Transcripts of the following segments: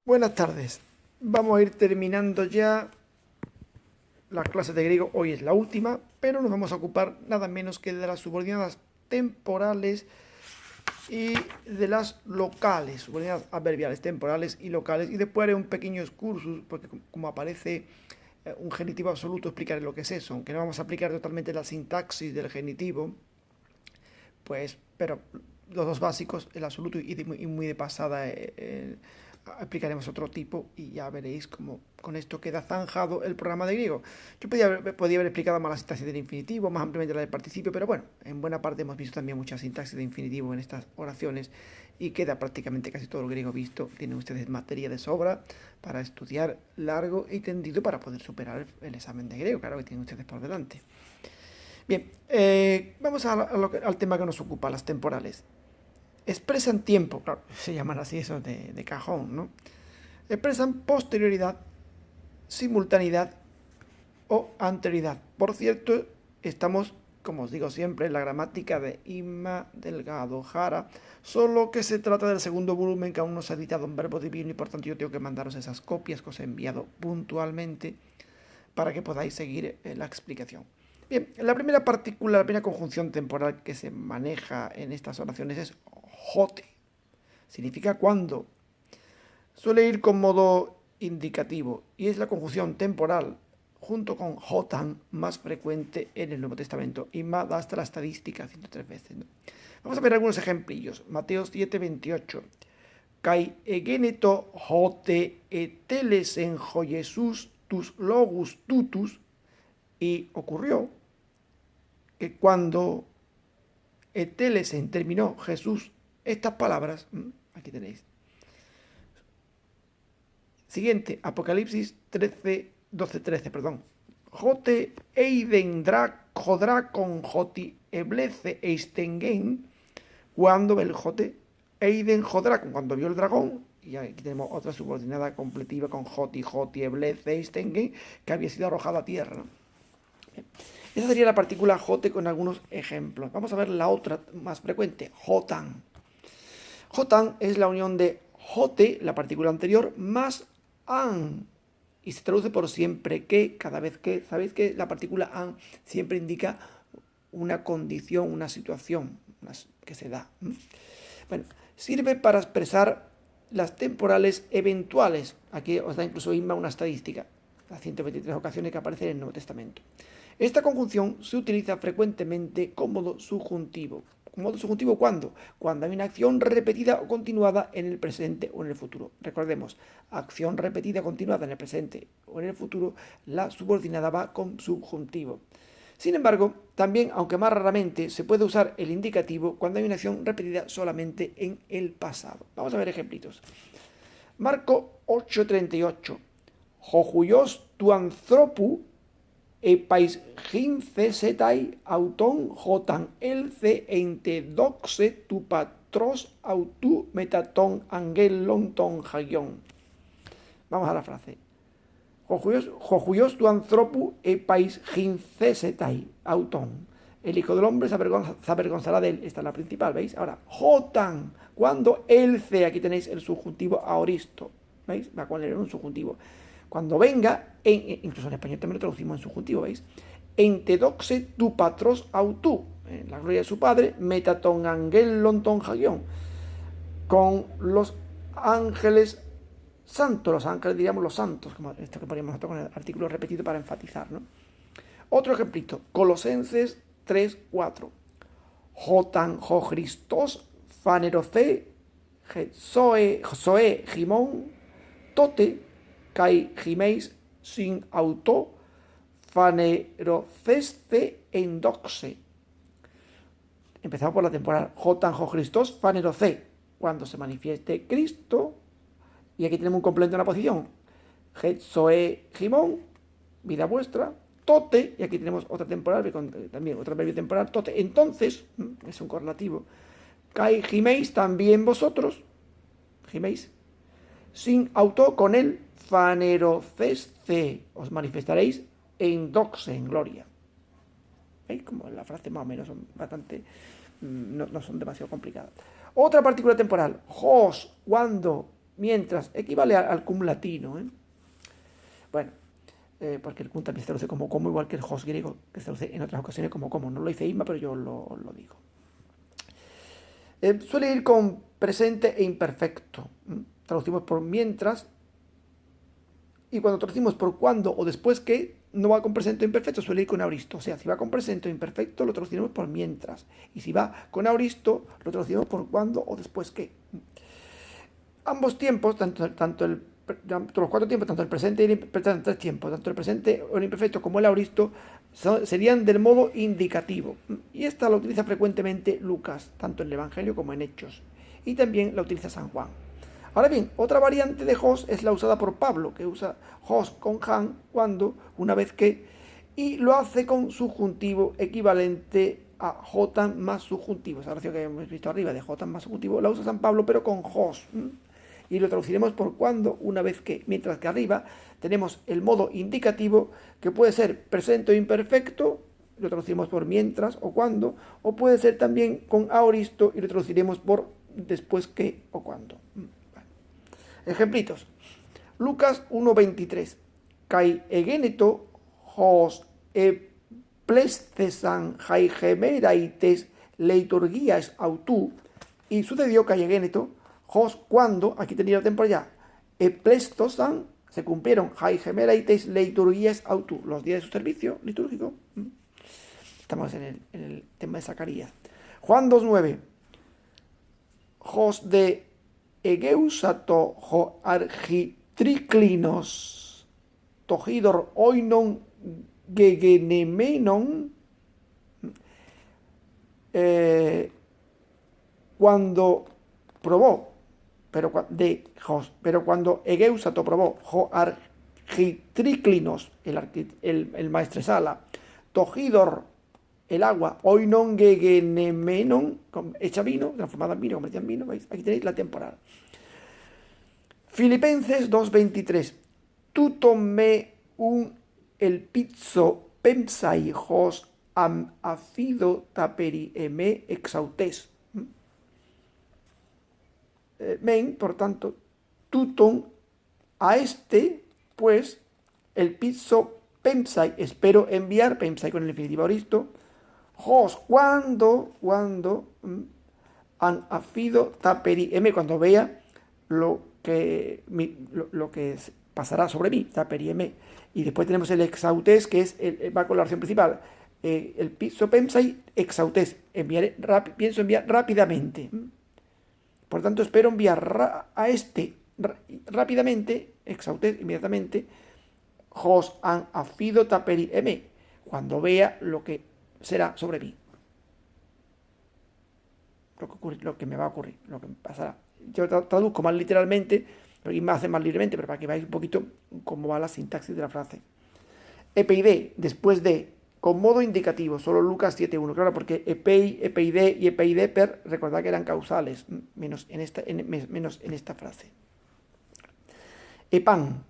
Buenas tardes. Vamos a ir terminando ya las clases de griego. Hoy es la última, pero nos vamos a ocupar nada menos que de las subordinadas temporales y de las locales, subordinadas adverbiales temporales y locales. Y después haré un pequeño excursus, porque como aparece un genitivo absoluto, explicaré lo que es eso, aunque no vamos a aplicar totalmente la sintaxis del genitivo, pues, pero los dos básicos, el absoluto y muy de pasada, aplicaremos otro tipo y ya veréis cómo con esto queda zanjado el programa de griego. Yo podía haber explicado más la sintaxis del infinitivo, más ampliamente la del participio, pero bueno, en buena parte hemos visto también mucha sintaxis de infinitivo en estas oraciones y queda prácticamente casi todo el griego visto. Tienen ustedes materia de sobra para estudiar largo y tendido para poder superar el examen de griego, claro que tienen ustedes por delante. Bien, vamos al tema que nos ocupa, las temporales. Expresan tiempo, claro, se llaman así esos de cajón, ¿no? Expresan posterioridad, simultaneidad o anterioridad. Por cierto, estamos, como os digo siempre, en la gramática de Inma Delgado Jara, solo que se trata del segundo volumen que aún no se ha editado en verbo divino y por tanto yo tengo que mandaros esas copias que os he enviado puntualmente para que podáis seguir la explicación. Bien, la primera partícula, la primera conjunción temporal que se maneja en estas oraciones es jote. Significa cuando. Suele ir con modo indicativo y es la conjunción temporal junto con jotan más frecuente en el Nuevo Testamento y más da hasta la estadística 103 veces, ¿no? Vamos a ver algunos ejemplillos. Mateo 7:28. Kai egeneto jote eteles en Jesús tus logus tutus. Y ocurrió que cuando etelesen terminó Jesús estas palabras, aquí tenéis. Siguiente, Apocalipsis 12:13, perdón. Jote eidendra jodra con joti eblece eistengen, cuando el jote eiden jodra, cuando vio el dragón, y aquí tenemos otra subordinada completiva con joti eblece eistengen, que había sido arrojada a tierra, ¿no? Esa sería la partícula jote con algunos ejemplos. Vamos a ver la otra más frecuente, jotan. Jotan es la unión de jote, la partícula anterior, más an. Y se traduce por siempre que, cada vez que. Sabéis que la partícula an siempre indica una condición, una situación que se da. Bueno, sirve para expresar las temporales eventuales. Aquí os da incluso Inma una estadística, las 123 ocasiones que aparecen en el Nuevo Testamento. Esta conjunción se utiliza frecuentemente con modo subjuntivo. ¿Con modo subjuntivo cuándo? Cuando hay una acción repetida o continuada en el presente o en el futuro. Recordemos, acción repetida o continuada en el presente o en el futuro, la subordinada va con subjuntivo. Sin embargo, también, aunque más raramente, se puede usar el indicativo cuando hay una acción repetida solamente en el pasado. Vamos a ver ejemplitos. Marco 8:38. Jojuyos tu anthropu epais gince setai auton jotan elce einte doxe tu patros autu metaton angelon ton hagion. Vamos a la frase. Jojuyos tu anthropu epais gince setai auton. El Hijo del Hombre se avergonzará de él. Esta es la principal, ¿veis? Ahora, jotan. Cuando elce, aquí tenéis el subjuntivo aoristo. ¿Veis? Va a poner un subjuntivo. Cuando venga, incluso en español también lo traducimos en subjuntivo, ¿veis? Entedoxe tu patros autu, en la gloria de su padre, metaton angelon ton hagion, con los ángeles santos, los ángeles diríamos los santos, como esto que poníamos nosotros con el artículo repetido para enfatizar, ¿no? Otro ejemplito, Colosenses 3:4. Jotan jo Christos faneroce zoe gimón tote kai gimeis sin auto faneroceste endoxe. Empezamos por la temporada. Jotan jo Christos faneroce, cuando se manifieste Cristo, y aquí tenemos un complemento en la posición. Zoe gimón, vida vuestra, tote, y aquí tenemos otra temporal, también otra verbio temporal, tote. Entonces, es un correlativo. Kai gimeis, también vosotros, gimeis, sin auto, con él, faneroceste, os manifestaréis en doxe, en gloria. ¿Veis? Como la frase más o menos son bastante, no son demasiado complicadas. Otra partícula temporal, jos, cuando, mientras, equivale al cum latino. Bueno, porque el cum también se traduce como, igual que el hos griego, que se traduce en otras ocasiones como. No lo dice Isma, pero yo lo digo. Suele ir con presente e imperfecto. Traducimos por mientras. Y cuando traducimos por cuando o después que, no va con presente o imperfecto, suele ir con aoristo. O sea, si va con presente o imperfecto, lo traducimos por mientras. Y si va con aoristo, lo traducimos por cuando o después que. Ambos tiempos, tanto los 4 tiempos, tanto el presente y el 3 tiempos, tanto el presente o el imperfecto como el aoristo, serían del modo indicativo. Y esta la utiliza frecuentemente Lucas, tanto en el Evangelio como en Hechos. Y también la utiliza San Juan. Ahora bien, otra variante de hos es la usada por Pablo, que usa hos con han cuando, una vez que, y lo hace con subjuntivo equivalente a j más subjuntivo. Esa oración que hemos visto arriba de j más subjuntivo la usa San Pablo, pero con hos. Y lo traduciremos por cuando, una vez que, mientras que arriba tenemos el modo indicativo, que puede ser presente o imperfecto, lo traduciremos por mientras o cuando, o puede ser también con aoristo y lo traduciremos por después que o cuando. Ejemplitos. Lucas 1:23. Kai egeneto hos eplescesan haigemeraites leiturgias autu. Y sucedió que egeneto hos cuando, aquí tenía la temporada, eplescesan, se cumplieron haigemeraites leiturgias autu, los días de su servicio litúrgico. Estamos en el tema de Zacarías. Juan 2:9. Hos de Egeusato ho argitriclinos togidor oinon gegenemenon, cuando probó, pero cuando Egeusato probó ho argitriclinos, el maestresala, togidor, el agua, oinon gegenemenon, hecha vino, transformada en vino, convertida en vino, ¿veis? Aquí tenéis la temporada. Filipenses 2:23. Tuto me el pizzo pemsai hos am afido taperi eme exautes. Men, por tanto, tuton a este, pues, el pizzo pemsai, espero enviar, pemsai con el infinitivo aoristo, hos, cuando han afido taperi eme, cuando vea lo que pasará sobre mí, taperi eme. Y después tenemos el exautes, que va con la oración principal. El pizzo pemsai exautes, pienso enviar rápidamente. Por tanto, espero enviar a este rápidamente, exautes, inmediatamente, hos han afido taperi eme, cuando vea lo que será sobre mí, lo que me va a ocurrir, lo que me pasará. Yo traduzco más literalmente, pero me hace más libremente, pero para que veáis un poquito cómo va la sintaxis de la frase. Epeide, después de, con modo indicativo, solo Lucas 7:1, claro, porque epei, epeide y epeideper, recordad que eran causales, menos en esta frase. Epan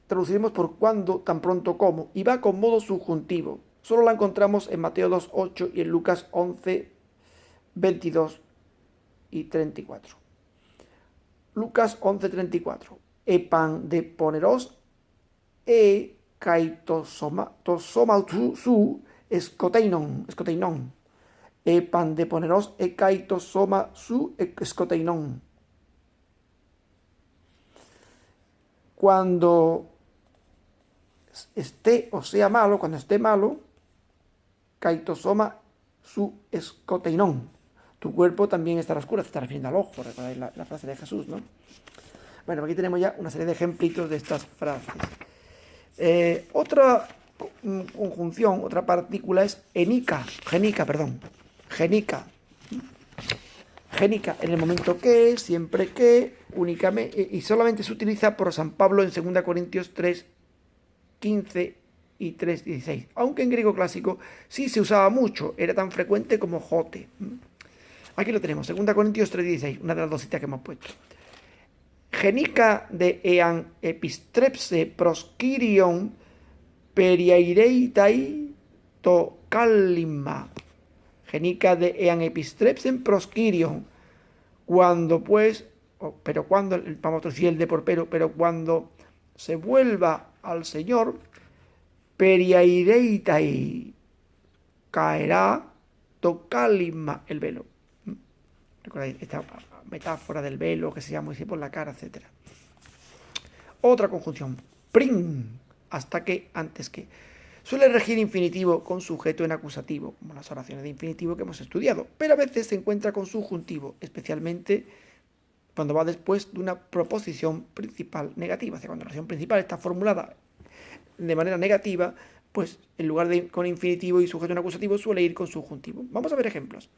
traduciremos por cuando, tan pronto como, y va con modo subjuntivo. Solo la encontramos en Mateo 2:8 y en Lucas 11:22 y 34. Lucas 11:34. Epan de poneros kaitosoma su escoteinon. Epan de poneros kaitosoma su escoteinon. Cuando esté o sea malo, cuando esté malo, kaitosoma su escoteinon. Tu cuerpo también estará oscuro, se está refiriendo al ojo, recordáis la frase de Jesús, ¿no? Bueno, aquí tenemos ya una serie de ejemplitos de estas frases. Otra conjunción, otra partícula es genica, en el momento que, siempre que, únicamente, y solamente se utiliza por San Pablo en 2 Corintios 3:15 y 3:16, aunque en griego clásico sí se usaba mucho, era tan frecuente como jote. Aquí lo tenemos, 2 Corintios 3:16, una de las dos citas que hemos puesto. Genica de ean epistrepse proskyrion periaireitai to kallima. Genica de ean epistrepsen proskyrion, Cuando pues, pero cuando, vamos a traducir el de por pero cuando se vuelva al Señor, periaireitai, caerá tocalima el velo. ¿Recordáis esta metáfora del velo que se llama así por la cara, etcétera? Otra conjunción, prin, hasta que, antes que. Suele regir infinitivo con sujeto en acusativo, como las oraciones de infinitivo que hemos estudiado, pero a veces se encuentra con subjuntivo, especialmente cuando va después de una proposición principal negativa. O sea, cuando la oración principal está formulada de manera negativa, pues en lugar de con infinitivo y sujeto en acusativo suele ir con subjuntivo. Vamos a ver ejemplos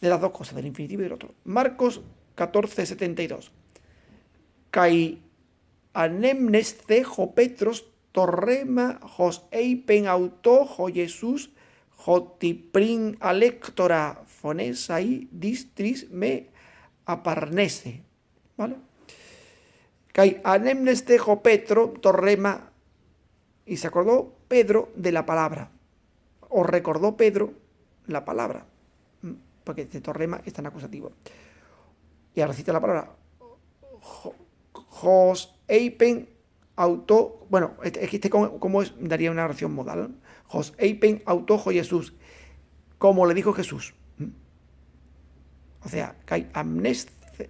de las dos cosas, del infinitivo y del otro. Marcos 14:72. Kai anemnesce jo Petros torrema hos eipen auto jo Jesús jotiprin alectora fonesai distris me aparnese. ¿Vale? Kai anemnesce jo Petro torrema, y se acordó Pedro de la palabra, o recordó Pedro la palabra, porque este torrema está en acusativo. Y ahora cita la palabra Jos eipen auto, bueno, como es, daría una oración modal. Jos eipen auto jo Jesús, como le dijo Jesús. O sea, kai amnestce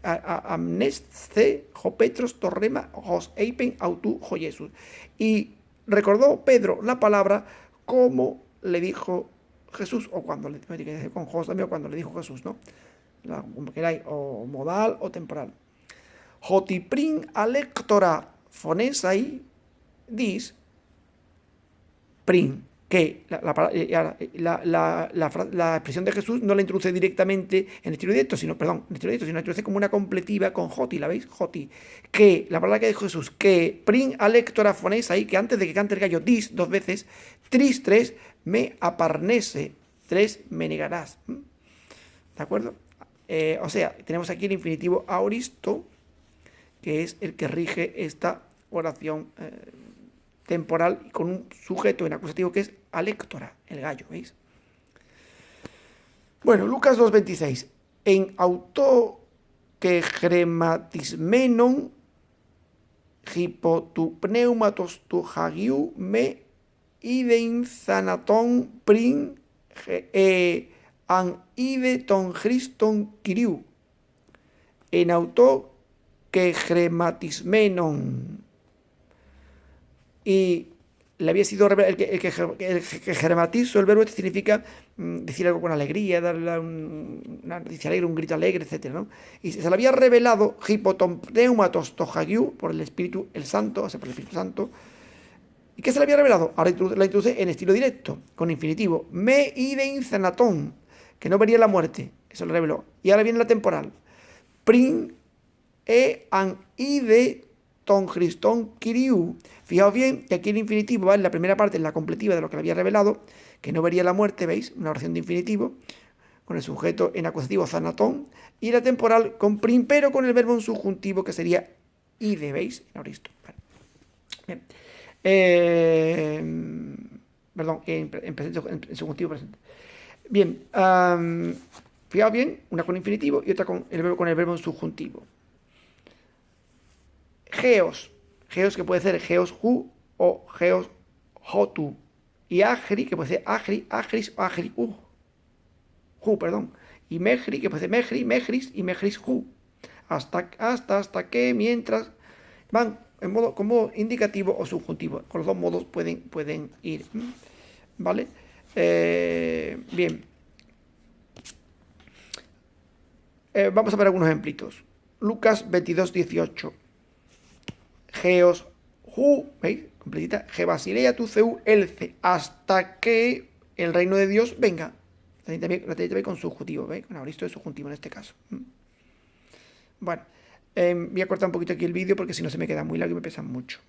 jo Petros torrema jos eipen auto jo Jesús. Y recordó Pedro la palabra como le dijo Jesús, o cuando le con Jos también, o cuando le dijo Jesús, ¿no? Como queráis, o modal o temporal. Jotiprin alectora fonesai dis prin, que la expresión de Jesús no la introduce directamente en estilo directo, sino la introduce como una completiva con joti, ¿la veis? Joti. Que la palabra que dijo Jesús, que prin alectora fonesai, que antes de que cante el gallo dis dos veces, tris tres me aparnese, tres me negarás. ¿De acuerdo? O sea, tenemos aquí el infinitivo aoristo, que es el que rige esta oración temporal con un sujeto en acusativo que es alectora, el gallo, ¿veis? Bueno, Lucas 2:26. En auto que grematismenon hipotu pneumatos tu hagiu me idein zanaton prin an ide ton Christon kiriu. En auto que grematismenon, y le había sido el que germatizo, el verbo este significa decir algo con alegría, darle un grito alegre, etc., ¿no? Y se le había revelado hipotompneumatos tohagiu por el Espíritu el Santo, o sea, por el Espíritu Santo. ¿Y qué se le había revelado? Ahora la introduce en estilo directo, con infinitivo. Me idein zanatón, que no vería la muerte. Eso lo reveló. Y ahora viene la temporal. Prin an ide ton Christon kiriu. Fijaos bien que aquí el infinitivo va en la primera parte, en la completiva de lo que le había revelado, que no vería la muerte, ¿veis? Una oración de infinitivo, con el sujeto en acusativo zanatón, y la temporal con prin, pero con el verbo en subjuntivo, que sería ide, ¿veis? En aoristo. Vale. Bien. Perdón, en subjuntivo presente. Bien, fijaos bien, una con infinitivo y otra con el verbo en subjuntivo. Geos que puede ser geos hu o geos hotu, y agri, que puede ser agri, agris o agri hu, perdón, y mejri, que puede ser mejri, mejris y mejris hu, hasta que, mientras, van en modo como indicativo o subjuntivo. Con los dos modos pueden ir, ¿vale? Bien, vamos a ver algunos ejemplitos. Lucas 22:18. Geos hu, ¿veis? Completita. Gebasilea tu ceu elce, hasta que el reino de Dios venga. La tenéis también con subjuntivo, ¿veis? Con aoristo de subjuntivo en este caso. Bueno, voy a cortar un poquito aquí el vídeo porque si no se me queda muy largo y me pesan mucho.